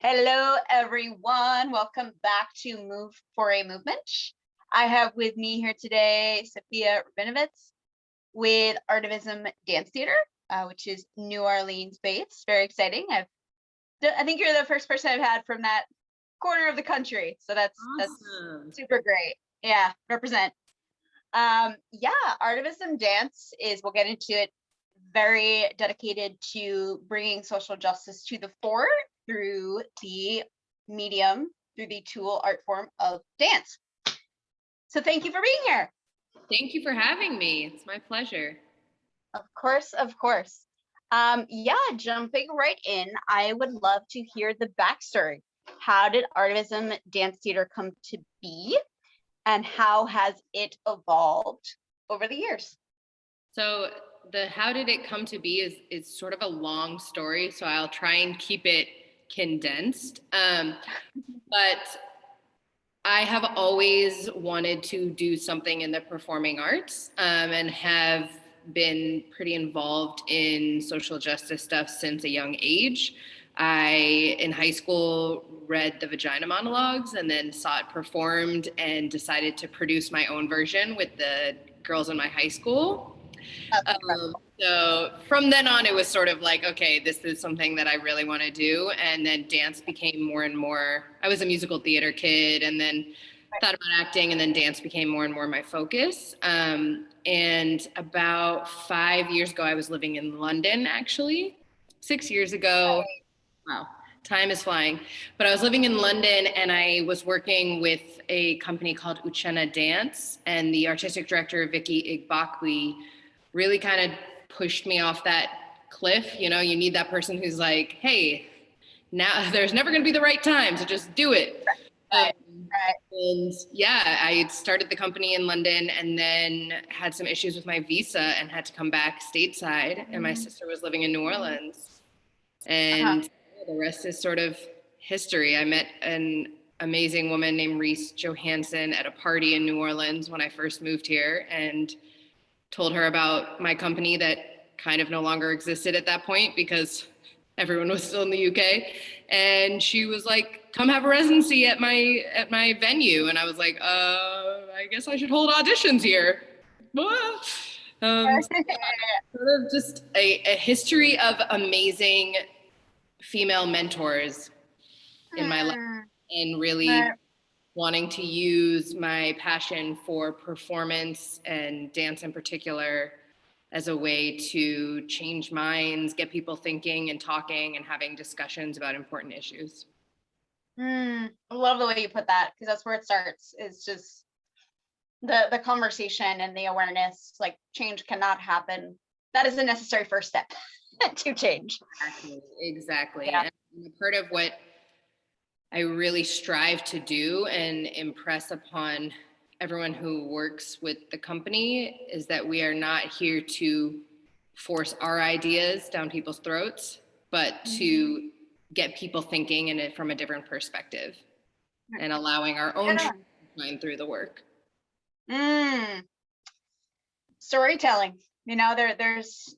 Hello, everyone. Welcome back to Move for a Movement. I have with me here today Sophia Rabinovitz with Artivism Dance Theater, which is New Orleans based. Very exciting. I think you're the first person I've had from that corner of the country, so that's super great. Yeah, represent. Artivism Dance is, we'll get into it, very dedicated to bringing social justice to the fore through the medium, through the tool art form of dance. So thank you for being here. Thank you for having me. It's my pleasure. Of course, of course. Jumping right in, I would love to hear the backstory. How did Artivism Dance Theater come to be, and how has it evolved over the years? So the how did it come to be is sort of a long story, so I'll try and keep it condensed. But I have always wanted to do something in the performing arts, and have been pretty involved in social justice stuff since a young age. In high school, read the Vagina Monologues and then saw it performed and decided to produce my own version with the girls in my high school. So from then on, it was sort of like, okay, this is something that I really want to do. And then dance became more and more, I was a musical theater kid and then thought about acting, and then dance became more and more my focus. And about 5 years ago, I was living in London, actually. 6 years ago. Wow, time is flying. But I was living in London and I was working with a company called Uchenna Dance, and the artistic director, Vicky Igbokwe, really kind of pushed me off that cliff. You know, you need that person who's like, hey, now there's never going to be the right time, so just do it. Right. And yeah, I started the company in London and then had some issues with my visa and had to come back stateside. And my sister was living in New Orleans. And the rest is sort of history. I met an amazing woman named Reese Johansson at a party in New Orleans when I first moved here, and told her about my company that kind of no longer existed at that point because everyone was still in the UK. And she was like, come have a residency at my venue. And I was like, I guess I should hold auditions here. Sort of just a history of amazing female mentors in my life, and really wanting to use my passion for performance and dance in particular as a way to change minds, get people thinking and talking and having discussions about important issues. I love the way you put that, because that's where it starts. It's just the conversation and the awareness. Like, change cannot happen. That is a necessary first step to change. Exactly. Yeah. And part of what I really strive to do and impress upon everyone who works with the company is that we are not here to force our ideas down people's throats, but to get people thinking in it from a different perspective and allowing our own truth to shine through the work. Storytelling. You know, there's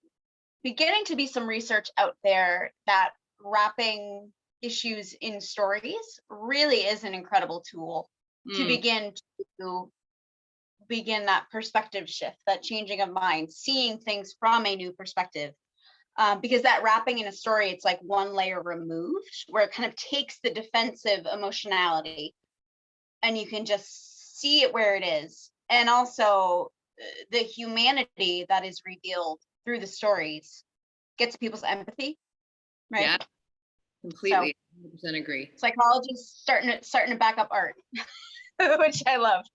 beginning to be some research out there that wrapping issues in stories really is an incredible tool to begin that perspective shift, that changing of mind, seeing things from a new perspective. Because that wrapping in a story, it's like one layer removed, where it kind of takes the defensive emotionality and you can just see it where it is. And also the humanity that is revealed through the stories gets people's empathy, right? Yeah, completely. So, 100% agree. Psychologists starting to back up art, which I love.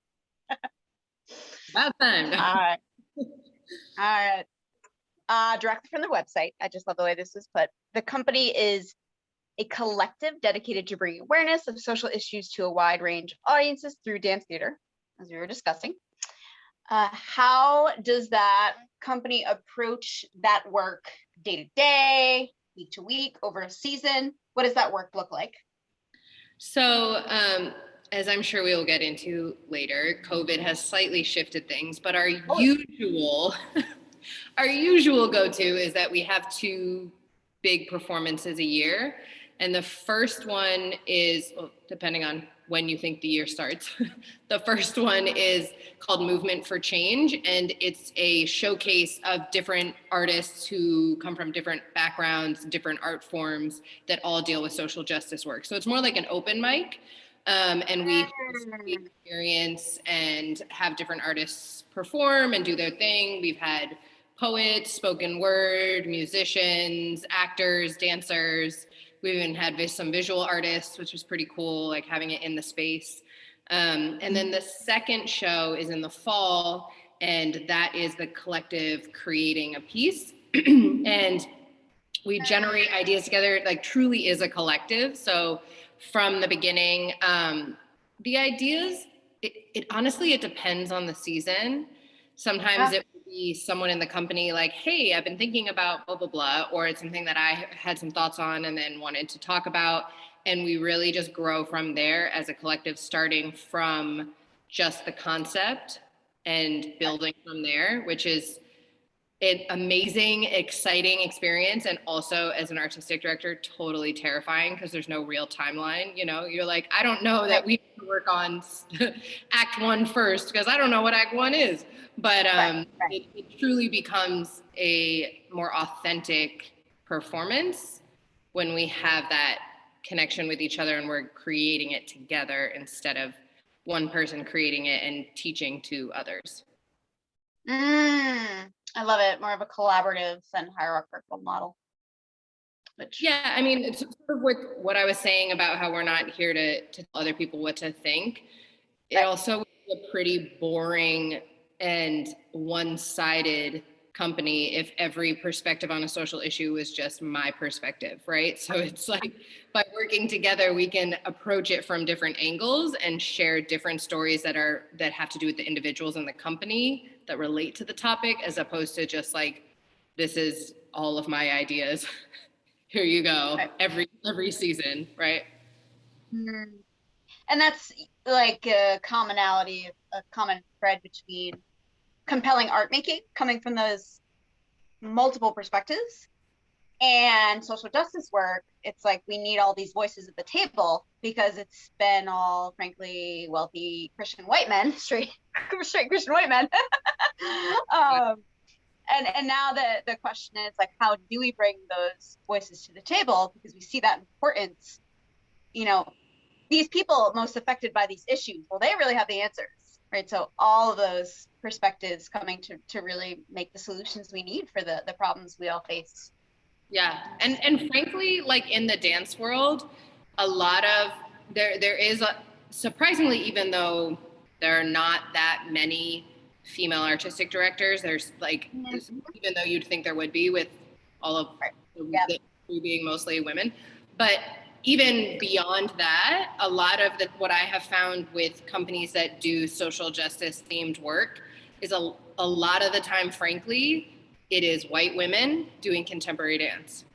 About time. All right. Directly from the website. I just love the way this is put. The company is a collective dedicated to bringing awareness of social issues to a wide range of audiences through dance theater, as we were discussing. How does that company approach that work day to day, week to week, over a season? What does that work look like? So, as I'm sure we will get into later, COVID has slightly shifted things, but our usual go-to is that we have 2 big performances a year. And the first one is, well, depending on when you think the year starts, the first one is called Movement for Change. And it's a showcase of different artists who come from different backgrounds, different art forms that all deal with social justice work. So it's more like an open mic. And we experience and have different artists perform and do their thing. We've had poets, spoken word, musicians, actors, dancers. We've even had some visual artists, which was pretty cool, like having it in the space. And then the second show is in the fall, and that is the collective creating a piece. And we generate ideas together, like truly is a collective. So from the beginning, the ideas, it honestly, it depends on the season. Sometimes it would be someone in the company like, hey, I've been thinking about blah, blah, blah, or it's something that I had some thoughts on and then wanted to talk about. And we really just grow from there as a collective, starting from just the concept and building from there, which is an amazing, exciting experience. And also as an artistic director, totally terrifying because there's no real timeline. You know, you're like, I don't know that we have to work on act 1 first because I don't know what act 1 is. But it truly becomes a more authentic performance when we have that connection with each other and we're creating it together instead of one person creating it and teaching to others. I love it. More of a collaborative and hierarchical model. Yeah, I mean, it's sort of with what I was saying about how we're not here to tell other people what to think. It also is a pretty boring and one-sided company if every perspective on a social issue is just my perspective, right? So it's like by working together, we can approach it from different angles and share different stories that have to do with the individuals in the company that relate to the topic, as opposed to just like, this is all of my ideas. Here you go, every season, right? And that's like a commonality, a common thread between compelling art making coming from those multiple perspectives and social justice work. It's like we need all these voices at the table because it's been all, frankly, wealthy Christian white men, straight Christian white men. And now the question is like, how do we bring those voices to the table? Because we see that importance. You know, these people most affected by these issues, well, they really have the answers, right? So all of those perspectives coming to really make the solutions we need for the problems we all face. Yeah, and frankly, like in the dance world, a lot of there is surprisingly, even though there are not that many female artistic directors, there's like even though you'd think there would be with all of the being mostly women, but even beyond that, a lot of what I have found with companies that do social justice themed work is a lot of the time, frankly, it is white women doing contemporary dance.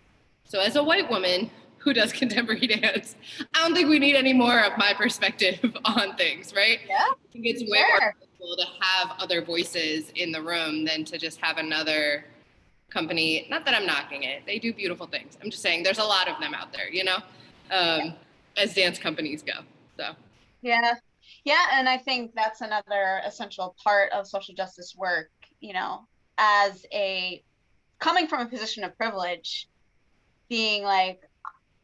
So as a white woman who does contemporary dance, I don't think we need any more of my perspective on things, right? Yeah, I think it's way more helpful to have other voices in the room than to just have another company. Not that I'm knocking it. They do beautiful things. I'm just saying there's a lot of them out there, you know, as dance companies go. So. Yeah, and I think that's another essential part of social justice work, you know, as coming from a position of privilege, being like,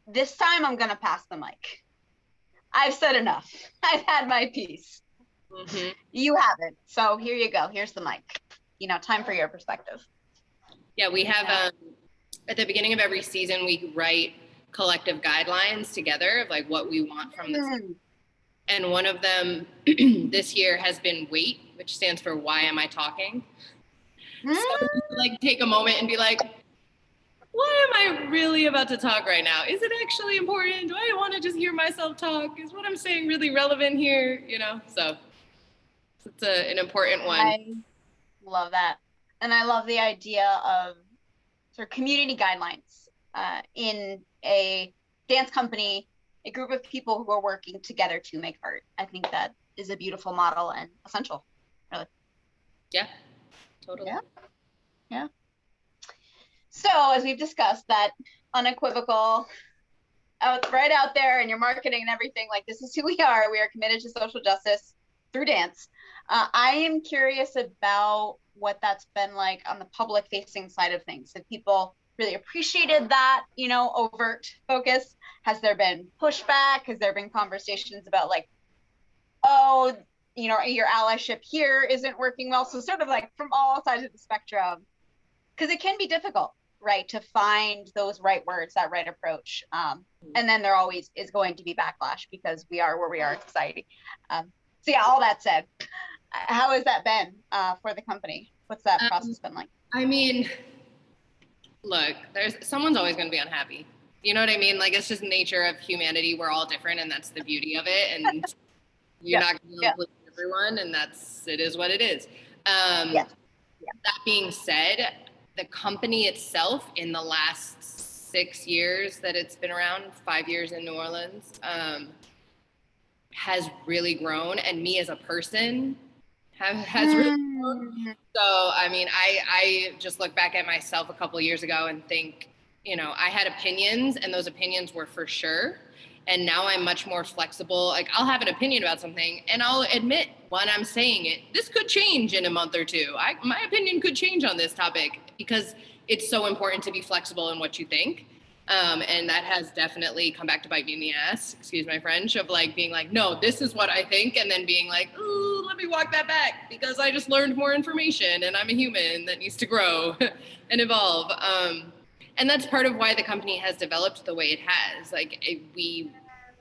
this time I'm going to pass the mic. I've said enough. I've had my piece. Mm-hmm. You haven't. So here you go. Here's the mic. You know, time for your perspective. Yeah, we have, at the beginning of every season, we write collective guidelines together of like what we want from this. And one of them this year has been WAIT, which stands for Why Am I Talking? So like take a moment and be like, why am I really about to talk right now? Is it actually important? Do I want to just hear myself talk? Is what I'm saying really relevant here? You know, so it's an important one. I love that. And I love the idea of sort of community guidelines in a dance company, a group of people who are working together to make art. I think that is a beautiful model and essential, really. Yeah, totally. Yeah. So as we've discussed, that unequivocal right out there and your marketing and everything. Like, this is who we are. We are committed to social justice through dance. I am curious about what that's been like on the public facing side of things. Have people really appreciated that, overt focus? Has there been pushback? Has there been conversations about like, oh, your allyship here isn't working well? So sort of like from all sides of the spectrum, because it can be difficult, right, to find those right words, that right approach. And then there always is going to be backlash because we are where we are in society. So yeah, all that said, how has that been for the company? What's that process been like? I mean, look, someone's always going to be unhappy. You know what I mean? Like, it's just nature of humanity. We're all different, and that's the beauty of it. And you're not going to please everyone, and it is what it is. That being said, the company itself, in the last 6 years that it's been around, 5 years in New Orleans, has really grown, and me as a person has really grown. So, I mean, I just look back at myself a couple of years ago and think, I had opinions, and those opinions were for sure. And now I'm much more flexible. Like, I'll have an opinion about something, and I'll admit when I'm saying it, this could change in a month or two. My opinion could change on this topic, because it's so important to be flexible in what you think. And that has definitely come back to bite me in the ass, excuse my French, of like being like, no, this is what I think. And then being like, ooh, let me walk that back because I just learned more information and I'm a human that needs to grow and evolve. And that's part of why the company has developed the way it has. Like, we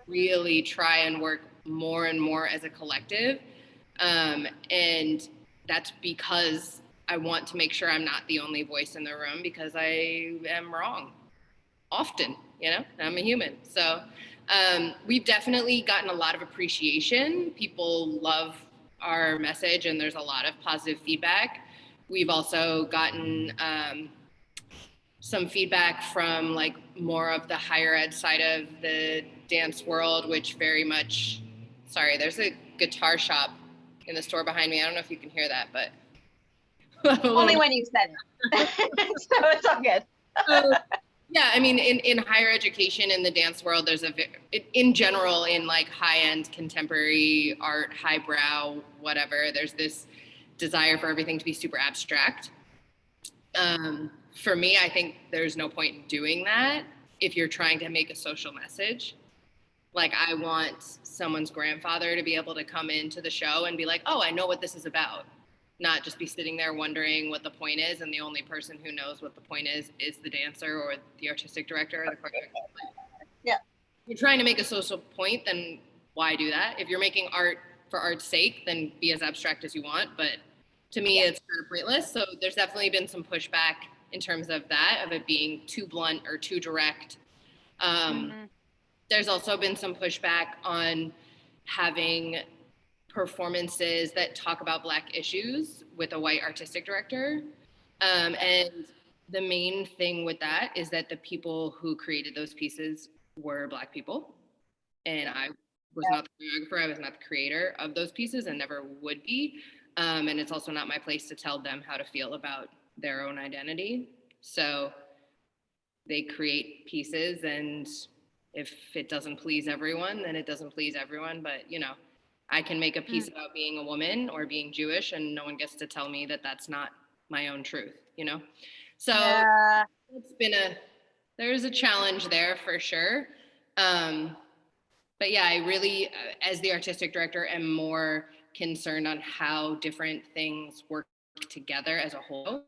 really try and work more and more as a collective. And that's because I want to make sure I'm not the only voice in the room, because I am wrong often, I'm a human. So we've definitely gotten a lot of appreciation. People love our message, and there's a lot of positive feedback. We've also gotten some feedback from like more of the higher ed side of the dance world, which very much, sorry, there's a guitar shop in the store behind me. I don't know if you can hear that, but. Only when you said it. So it's all good. Yeah, I mean, in higher education, in the dance world, there's in general, in like high-end contemporary art, highbrow, whatever, there's this desire for everything to be super abstract. For me, I think there's no point in doing that if you're trying to make a social message. Like, I want someone's grandfather to be able to come into the show and be like, oh, I know what this is about. Not just be sitting there wondering what the point is, and the only person who knows what the point is the dancer or the artistic director or the choreographer. Yeah. If you're trying to make a social point, then why do that? If you're making art for art's sake, then be as abstract as you want. But to me, it's kind of pointless. So there's definitely been some pushback in terms of that, of it being too blunt or too direct. There's also been some pushback on having performances that talk about Black issues with a white artistic director. And the main thing with that is that the people who created those pieces were Black people. And I was not the choreographer, I was not the creator of those pieces, and never would be. And it's also not my place to tell them how to feel about their own identity. So they create pieces, and if it doesn't please everyone, then it doesn't please everyone. But, I can make a piece about being a woman or being Jewish, and no one gets to tell me that that's not my own truth, So it's been there's a challenge there for sure. But yeah, I really, as the artistic director, am more concerned on how different things work together as a whole,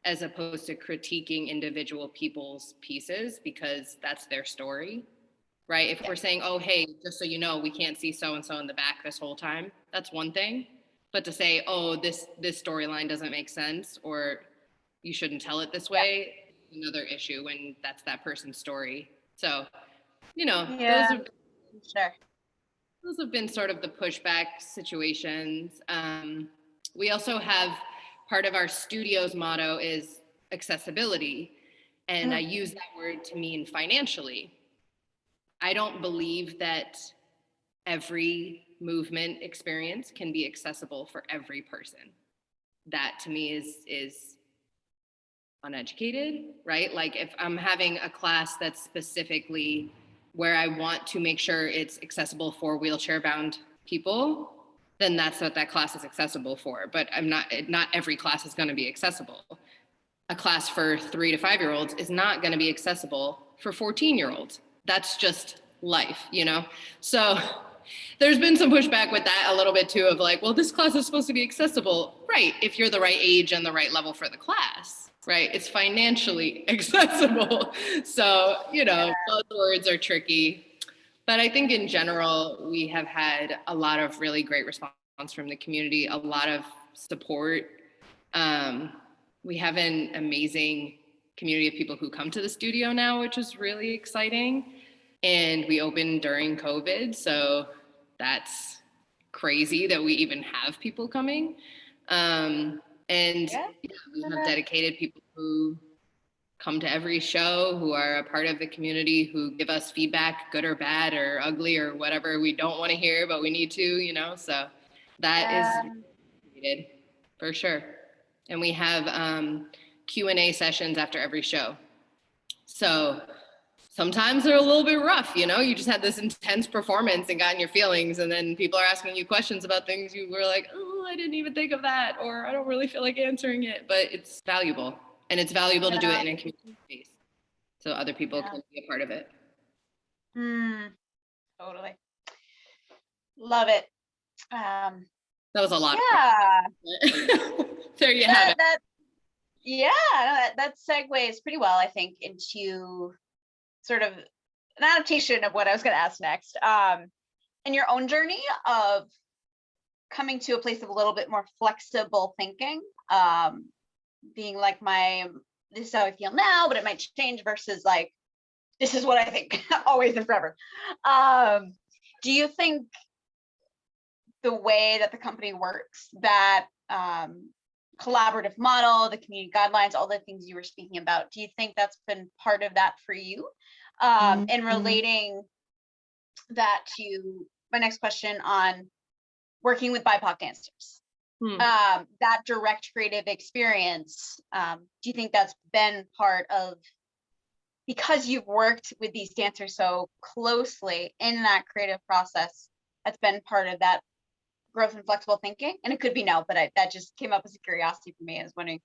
as opposed to critiquing individual people's pieces, because that's their story. Right? If we're saying, oh, hey, just so you know, we can't see so-and-so in the back this whole time, that's one thing. But to say, oh, this storyline doesn't make sense, or you shouldn't tell it this way, another issue when that's that person's story. So, those have been sort of the pushback situations. We also have, part of our studio's motto is accessibility. And I use that word to mean financially. I don't believe that every movement experience can be accessible for every person. That to me is uneducated, right? Like, if I'm having a class that's specifically where I want to make sure it's accessible for wheelchair-bound people, then that's what that class is accessible for. But not every class is going to be accessible. A class for 3 to 5 year olds is not going to be accessible for 14-year-olds. That's just life, you know? So there's been some pushback with that a little bit too, of like, well, this class is supposed to be accessible. Right, if you're the right age and the right level for the class, right? It's financially accessible. So, you know, buzzwords are tricky. But I think in general, we have had a lot of really great response from the community, a lot of support. We have an amazing community of people who come to the studio now, which is really exciting. And we opened during COVID, so that's crazy that we even have people coming. We have dedicated people who come to every show, who are a part of the community, who give us feedback, good or bad or ugly or whatever we don't want to hear, but we need to, you know, so that is needed for sure. And we have Q&A sessions after every show. So sometimes they're a little bit rough, you know, you just had this intense performance and got in your feelings, and then people are asking you questions about things you were like, oh, I didn't even think of that, or I don't really feel like answering it, but it's valuable. And it's valuable to do it in a community space so other people can be a part of it. Totally. Love it. That was a lot. Yeah. There you have it. That segues pretty well, I think, into sort of an adaptation of what I was going to ask next. In your own journey of coming to a place of a little bit more flexible thinking, being like, this is how I feel now, but it might change, versus like, this is what I think always and forever. Do you think the way that the company works, that collaborative model, the community guidelines, all the things you were speaking about, do you think that's been part of that for you? And relating that to my next question on working with BIPOC dancers, that direct creative experience, do you think that's been part of, because you've worked with these dancers so closely in that creative process, that's been part of that growth and flexible thinking? And it could be no, but that just came up as a curiosity for me. I was wondering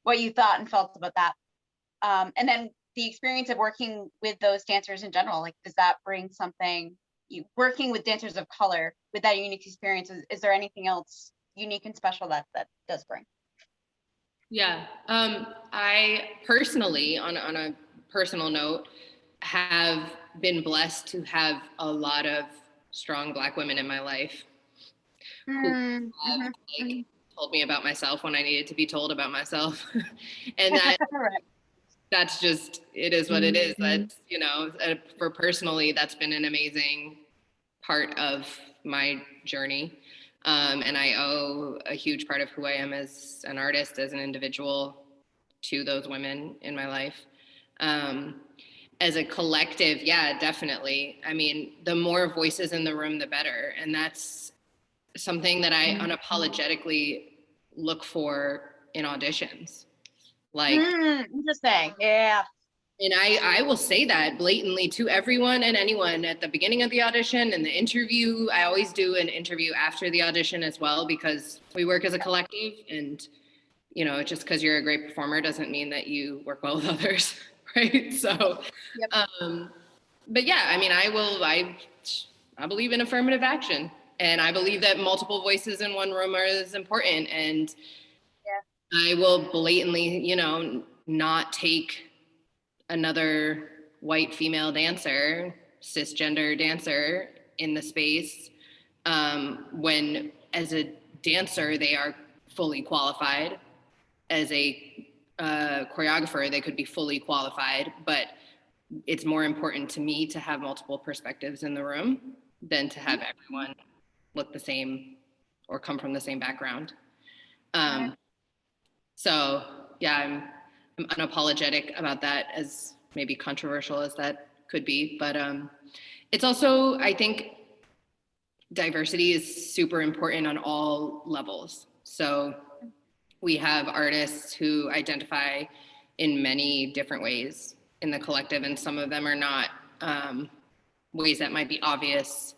what you thought and felt about that. And then the experience of working with those dancers in general, like, does that bring something, working with dancers of color with that unique experience, is there anything else unique and special that does bring? Yeah, I personally, on a personal note, have been blessed to have a lot of strong Black women in my life who have told me about myself when I needed to be told about myself. And that's just, it is what it is. That's, you know, for personally, that's been an amazing part of my journey. And I owe a huge part of who I am as an artist, as an individual, to those women in my life. As a collective, yeah, definitely. I mean, the more voices in the room, the better. And that's something that I unapologetically look for in auditions. Like, interesting. Yeah. And I will say that blatantly to everyone and anyone at the beginning of the audition and the interview. I always do an interview after the audition as well, because we work as a collective, and, you know, just because you're a great performer doesn't mean that you work well with others, right? So, but yeah, I mean, I believe in affirmative action, and I believe that multiple voices in one room are as important, and I will blatantly, you know, not take another white female dancer, cisgender dancer in the space, when as a dancer, they are fully qualified. As a choreographer, they could be fully qualified, but it's more important to me to have multiple perspectives in the room than to have everyone look the same or come from the same background. So yeah, I'm unapologetic about that, as maybe controversial as that could be, but it's also, I think diversity is super important on all levels. So we have artists who identify in many different ways in the collective, and some of them are not ways that might be obvious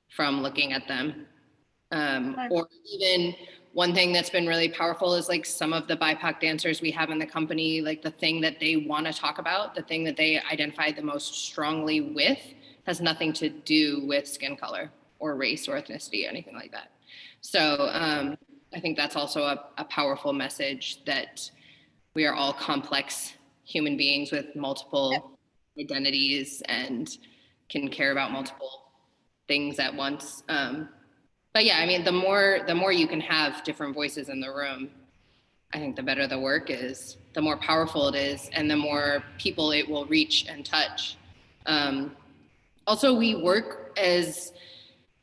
from looking at them. Or even one thing that's been really powerful is like some of the BIPOC dancers we have in the company, like the thing that they want to talk about, the thing that they identify the most strongly with has nothing to do with skin color or race or ethnicity or anything like that. So I think that's also a powerful message that we are all complex human beings with multiple identities and can care about multiple things at once. But yeah, I mean, the more you can have different voices in the room, I think the better the work is, the more powerful it is, and the more people it will reach and touch. Also, we work as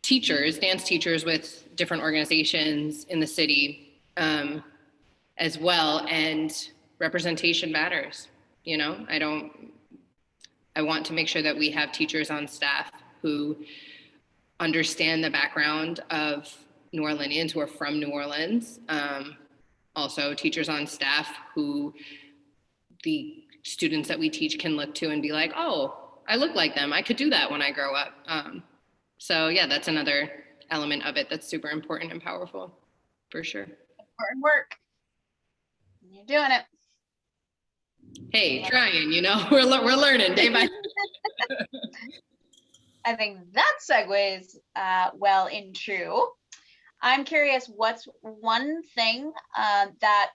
teachers, dance teachers with different organizations in the city as well, and representation matters. You know, I want to make sure that we have teachers on staff who understand the background of New Orleanians who are from New Orleans. Also teachers on staff who the students that we teach can look to and be like, oh, I look like them. I could do that when I grow up. So yeah, that's another element of it that's super important and powerful, for sure. Important work. You're doing it. Hey, trying, you know, we're learning day by day. I think that segues well into, I'm curious, what's one thing that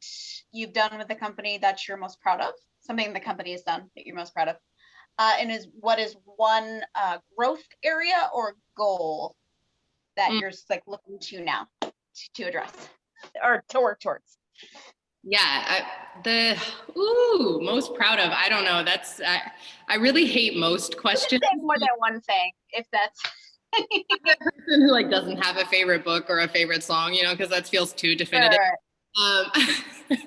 you've done with the company that you're most proud of? Something the company has done that you're most proud of? And what is one growth area or goal that you're like looking to now to address or to work towards? Yeah, most proud of, I don't know. That's, I really hate most questions. Say more than one thing, if that's. The person who like doesn't have a favorite book or a favorite song, you know, because that feels too definitive. Sure.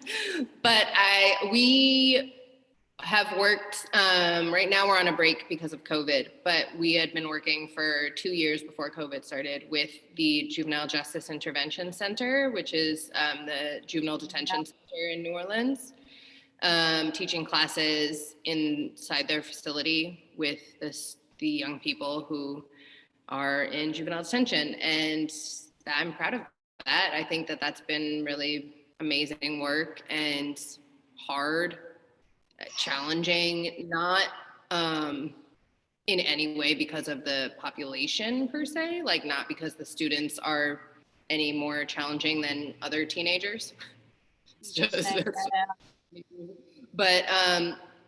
But we have worked, right now we're on a break because of COVID, but we had been working for 2 years before COVID started with the Juvenile Justice Intervention Center, which is the juvenile detention center in New Orleans, teaching classes inside their facility with the young people who are in juvenile detention. And I'm proud of that. I think that that's been really amazing work and hard, challenging, not in any way because of the population per se, like not because the students are any more challenging than other teenagers. It's just, but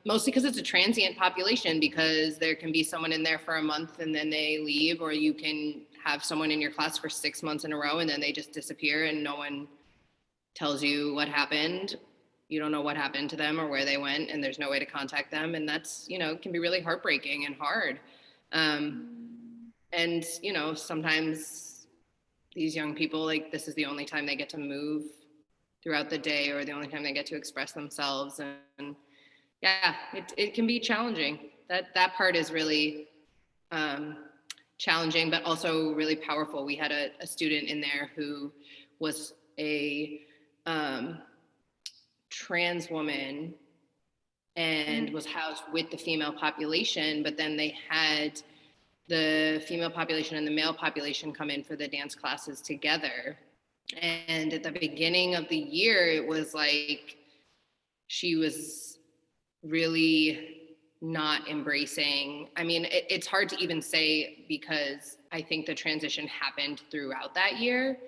mostly because it's a transient population, because there can be someone in there for a month and then they leave, or you can have someone in your class for 6 months in a row and then they just disappear and no one tells you what happened. You don't know what happened to them or where they went, and there's no way to contact them. And that's, you know, can be really heartbreaking and hard. And, you know, sometimes these young people, like, this is the only time they get to move throughout the day, or the only time they get to express themselves. And yeah, it can be challenging. That part is really challenging, but also really powerful. We had a student in there who was a trans woman and was housed with the female population, but then they had the female population and the male population come in for the dance classes together. And at the beginning of the year, it was like she was really not embracing. I mean, it's hard to even say because I think the transition happened throughout that year.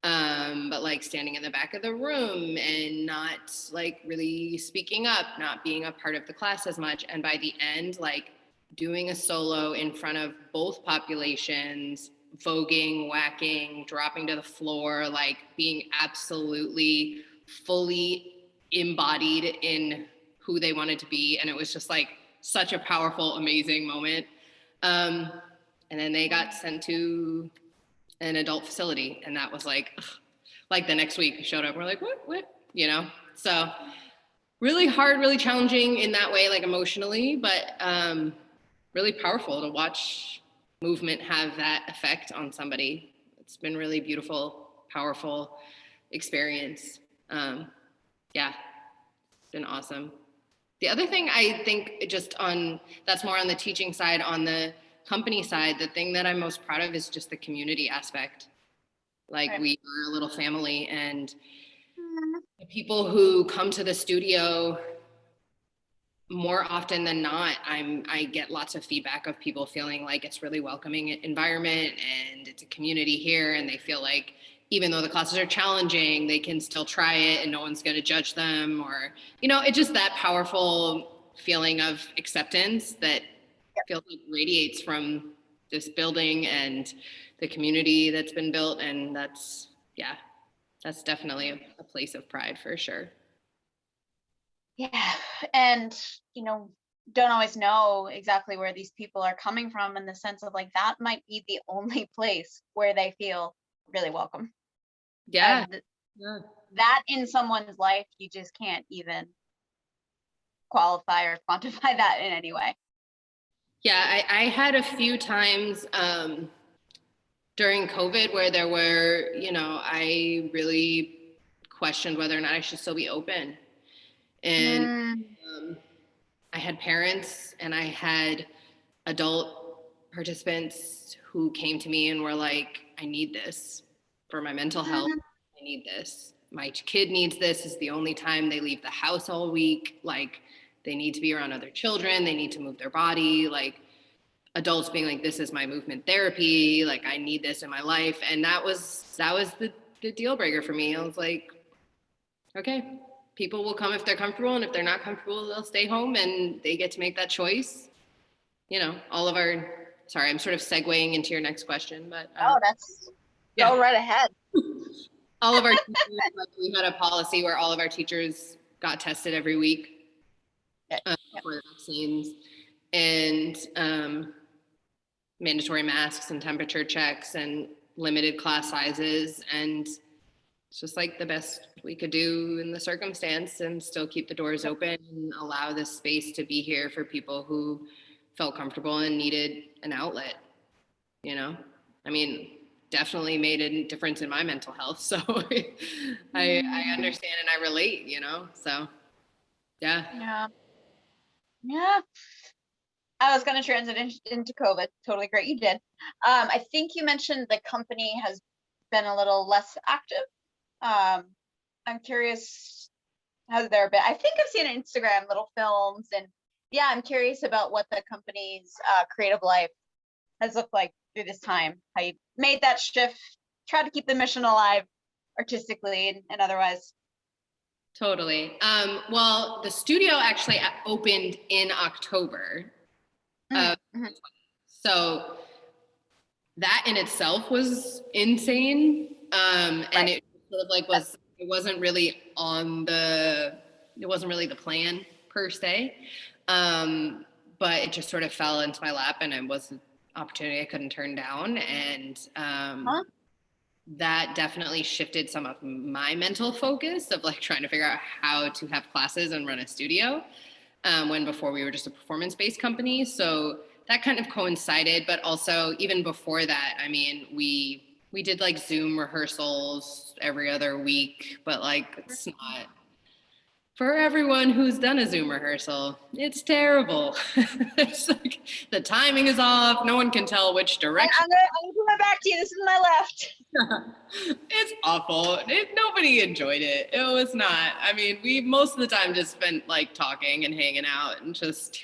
But like standing in the back of the room and not like really speaking up, not being a part of the class as much. And by the end, like doing a solo in front of both populations, voguing, whacking, dropping to the floor, like being absolutely fully embodied in who they wanted to be. And it was just like such a powerful, amazing moment. And then they got sent to an adult facility, and that was like the next week showed up, we're like, what, you know? So really hard, really challenging in that way, like emotionally, but really powerful to watch movement have that effect on somebody. It's been really beautiful, powerful experience. Yeah, it's been awesome. The other thing I think just that's more on the teaching side, on the company side, the thing that I'm most proud of is just the community aspect. Like Right. we are a little family, and Mm. the people who come to the studio, more often than not, I get lots of feedback of people feeling like it's really welcoming environment and it's a community here, and they feel like even though the classes are challenging, they can still try it and no one's going to judge them, or it's just that powerful feeling of acceptance that feels like radiates from this building and the community that's been built, and that's definitely a place of pride for sure. Yeah, and don't always know exactly where these people are coming from, in the sense of like that might be the only place where they feel really welcome. Yeah. And Yeah. that in someone's life, you just can't even qualify or quantify that in any way. Yeah, I had a few times during COVID where there were, I really questioned whether or not I should still be open. And I had parents and I had adult participants who came to me and were like, I need this for my mental health. I need this. My kid needs this. It's the only time they leave the house all week. Like, they need to be around other children. They need to move their body. Like, adults being like, this is my movement therapy. Like, I need this in my life. And that was the deal breaker for me. I was like, okay, people will come if they're comfortable, and if they're not comfortable, they'll stay home, and they get to make that choice. Sorry, I'm sort of segueing into your next question, but Go right ahead. all of our teachers, we had a policy where all of our teachers got tested every week for the vaccines, and mandatory masks and temperature checks and limited class sizes, and it's just like the best we could do in the circumstance, and still keep the doors open and allow this space to be here for people who felt comfortable and needed an outlet. I mean, definitely made a difference in my mental health. So I understand and I relate, so yeah. Yeah. I was going to transition into COVID. Totally great. You did. I think you mentioned the company has been a little less active. I'm curious, has there been, I think I've seen Instagram little films, and yeah, I'm curious about what the company's creative life has looked like through this time, how you made that shift, tried to keep the mission alive artistically and otherwise. Totally. Well, the studio actually opened in October. So that in itself was insane. And it sort of like it wasn't really the plan per se. But it just sort of fell into my lap, and it was an opportunity I couldn't turn down. And that definitely shifted some of my mental focus of like trying to figure out how to have classes and run a studio, when before we were just a performance-based company. So that kind of coincided, but also even before that, I mean, we did like Zoom rehearsals every other week, but like it's not for everyone who's done a Zoom rehearsal. It's terrible. It's like the timing is off. No one can tell which direction. I'm gonna put my back to you. This is my left. It's awful. Nobody enjoyed it. It was not. I mean, we most of the time just spent like talking and hanging out and just,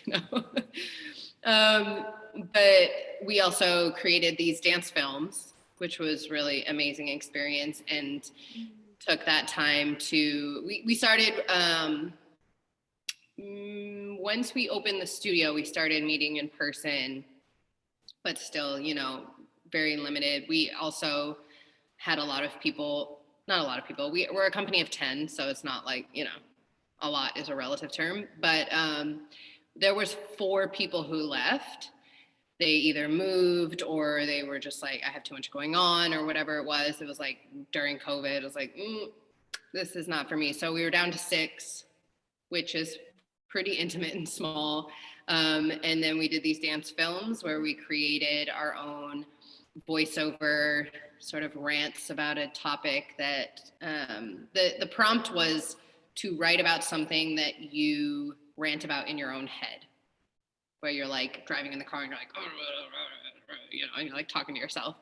but we also created these dance films, which was really amazing experience, and took that time to, we started, once we opened the studio, we started meeting in person, but still, very limited. We also had not a lot of people. We're a company of 10, so it's not like, a lot is a relative term, but there was 4 people who left. They either moved or they were just like, I have too much going on, or whatever it was. It was like during COVID, it was like, this is not for me. So we were down to 6, which is pretty intimate and small. And then we did these dance films where we created our own voiceover sort of rants about a topic that the prompt was to write about something that you rant about in your own head. where you're like driving in the car and you're like, you know, and you're like talking to yourself.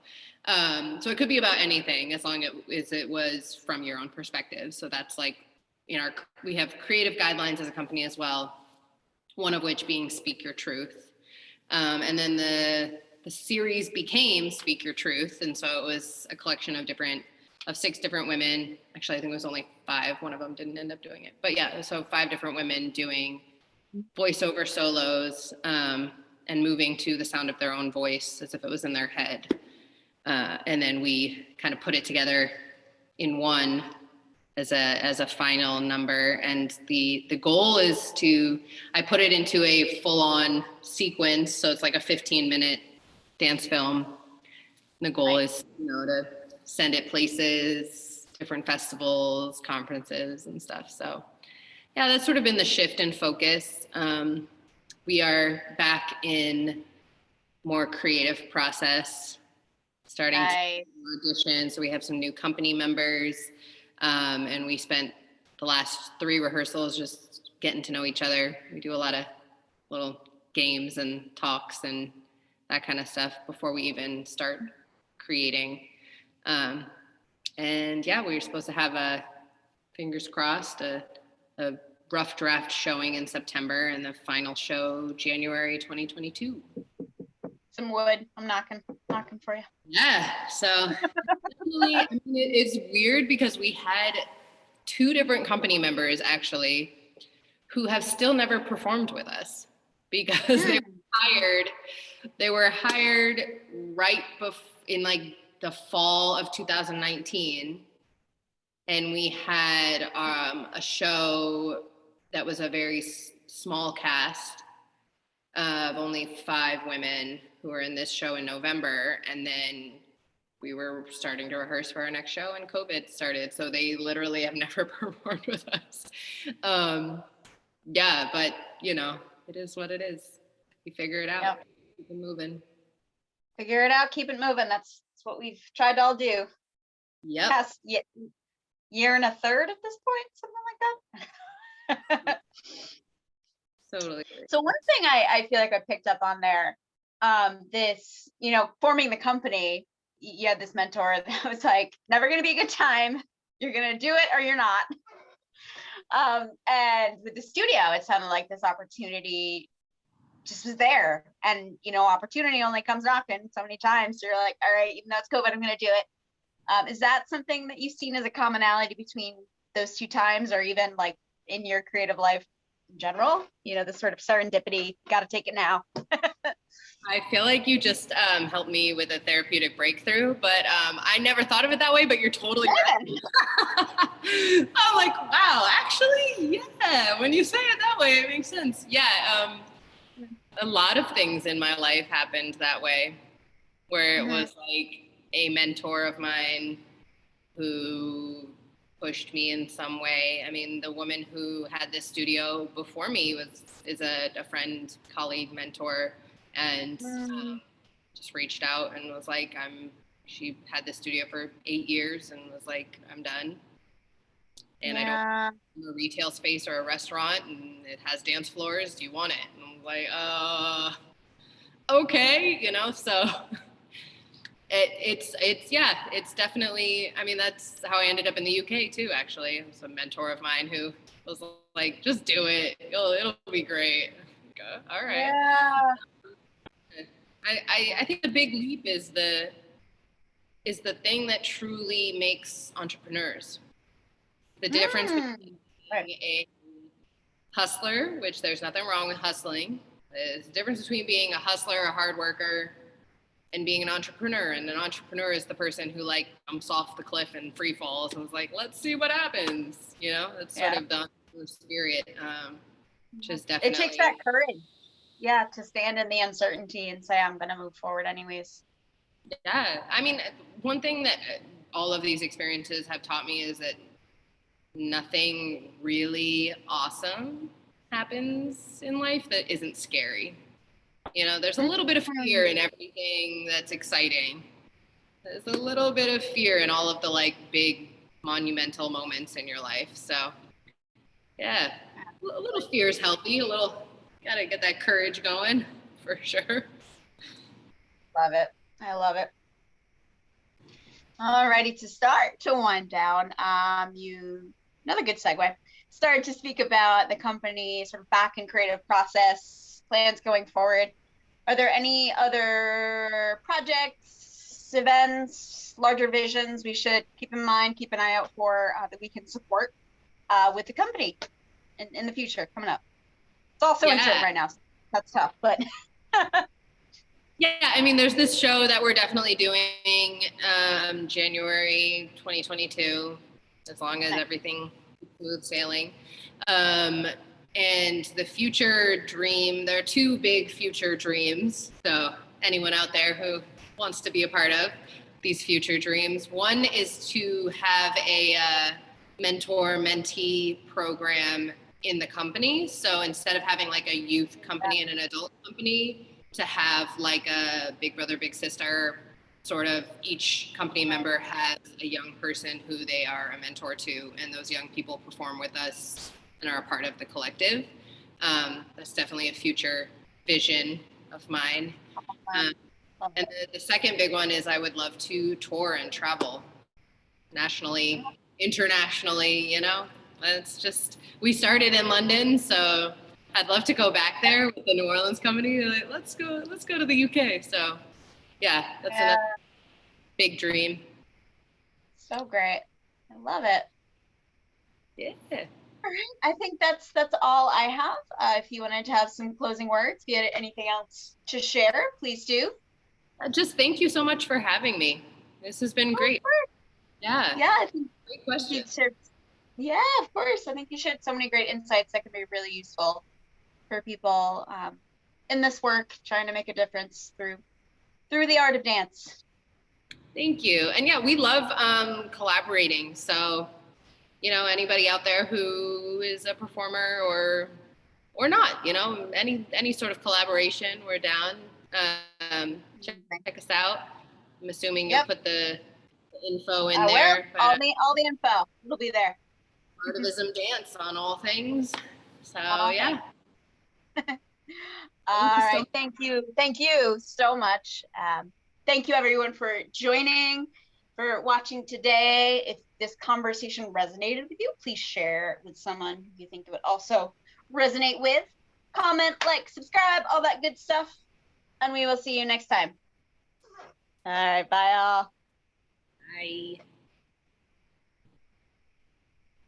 So it could be about anything as long as it was from your own perspective. So that's like, we have creative guidelines as a company as well, one of which being Speak Your Truth. And then the series became Speak Your Truth. And so it was a collection of 6 different women. Actually, I think it was only 5. One of them didn't end up doing it. But yeah, so 5 different women doing voiceover solos and moving to the sound of their own voice as if it was in their head. And then we kind of put it together in one as a final number. And the goal is I put it into a full-on sequence. So it's like a 15-minute dance film. The goal is, to send it places, different festivals, conferences and stuff. So yeah, that's sort of been the shift in focus. We are back in more creative process, starting to audition. So we have some new company members, and we spent the last 3 rehearsals just getting to know each other. We do a lot of little games and talks and that kind of stuff before we even start creating. And yeah, we were supposed to have fingers crossed, a rough draft showing in September and the final show January 2022. Some wood. I'm knocking for you. Yeah. So definitely, it's weird because we had 2 different company members actually who have still never performed with us because they were hired right in like the fall of 2019. And we had a show that was a very small cast of only 5 women who were in this show in November. And then we were starting to rehearse for our next show and COVID started. So they literally have never performed with us. Yeah, but it is what it is. We figure it out. Yep. Keep it moving. Figure it out, keep it moving. That's what we've tried to all do. Yep. Past year and a third at this point, something like that. Totally. So one thing I feel like I picked up on there, this, forming the company, you had this mentor that was like, never going to be a good time. You're going to do it or you're not. And with the studio, it sounded like this opportunity just was there. And, opportunity only comes knocking so many times. So you're like, all right, even though it's COVID, I'm going to do it. Is that something that you've seen as a commonality between those 2 times, or even like in your creative life in general? This sort of serendipity, got to take it now. I feel like you just helped me with a therapeutic breakthrough, but I never thought of it that way, but you're totally right. I'm like, wow, actually, yeah, when you say it that way, it makes sense. Yeah, a lot of things in my life happened that way, where it was like a mentor of mine who pushed me in some way. I mean, the woman who had this studio before me is a friend, colleague, mentor, and just reached out and was like, she had this studio for 8 years and was like, I'm done. And I don't have a retail space or a restaurant, and it has dance floors. Do you want it? And I'm like, okay, so it's definitely, that's how I ended up in the UK too, actually. It was a mentor of mine who was like, just do it. It'll be great. Like, all right. Yeah. I think the big leap is the thing that truly makes entrepreneurs. The difference between being a hustler, which there's nothing wrong with hustling, is the difference between being a hustler, a hard worker, and being an entrepreneur. And an entrepreneur is the person who like jumps off the cliff and free falls and was like, let's see what happens. That's sort of the spirit, which is definitely. It takes that courage. Yeah, to stand in the uncertainty and say, I'm going to move forward anyways. Yeah. One thing that all of these experiences have taught me is that nothing really awesome happens in life that isn't scary. There's a little bit of fear in everything that's exciting. There's a little bit of fear in all of the like big monumental moments in your life. So yeah, a little fear is healthy, a little Gotta get that courage going for sure. Love it. I love it. All righty, to start to wind down, another good segue, started to speak about the company sort of back and creative process, plans going forward. Are there any other projects, events, larger visions we should keep in mind, keep an eye out for that we can support with the company in the future coming up? It's also uncertain right now, so that's tough, but yeah, I mean, there's this show that we're definitely doing January 2022, as long as everything is smooth sailing. And the future dream, there are two big future dreams. So anyone out there who wants to be a part of these future dreams, one is to have a mentor-mentee program in the company. So instead of having like a youth company and an adult company, to have like a big brother, big sister, sort of each company member has a young person who they are a mentor to, and those young people perform with us and are a part of the collective. That's definitely a future vision of mine. And the second big one is I would love to tour and travel nationally, internationally, you know. It's just, we started in London, so I'd love to go back there with the New Orleans company. Like, let's go to the UK. So yeah, that's another big dream. So great. I love it. Yeah. All right. I think that's all I have. If you wanted to have some closing words, if you had anything else to share, please do. Just thank you so much for having me. This has been great. Yeah. Yeah, I think great question. Yeah, of course. I think you shared so many great insights that could be really useful for people in this work, trying to make a difference through the art of dance. Thank you. And yeah, we love collaborating. So, you know, anybody out there who is a performer or not, you know, any sort of collaboration, we're down. Check us out. I'm assuming you'll put the info in there. All the info will be there. Artivism dance on all things. So yeah. All right. Thank you so much. Thank you everyone for joining, for watching today. If this conversation resonated with you, please share it with someone who you think it would also resonate with. Comment, like, subscribe, all that good stuff. And we will see you next time. All right. Bye all. Bye.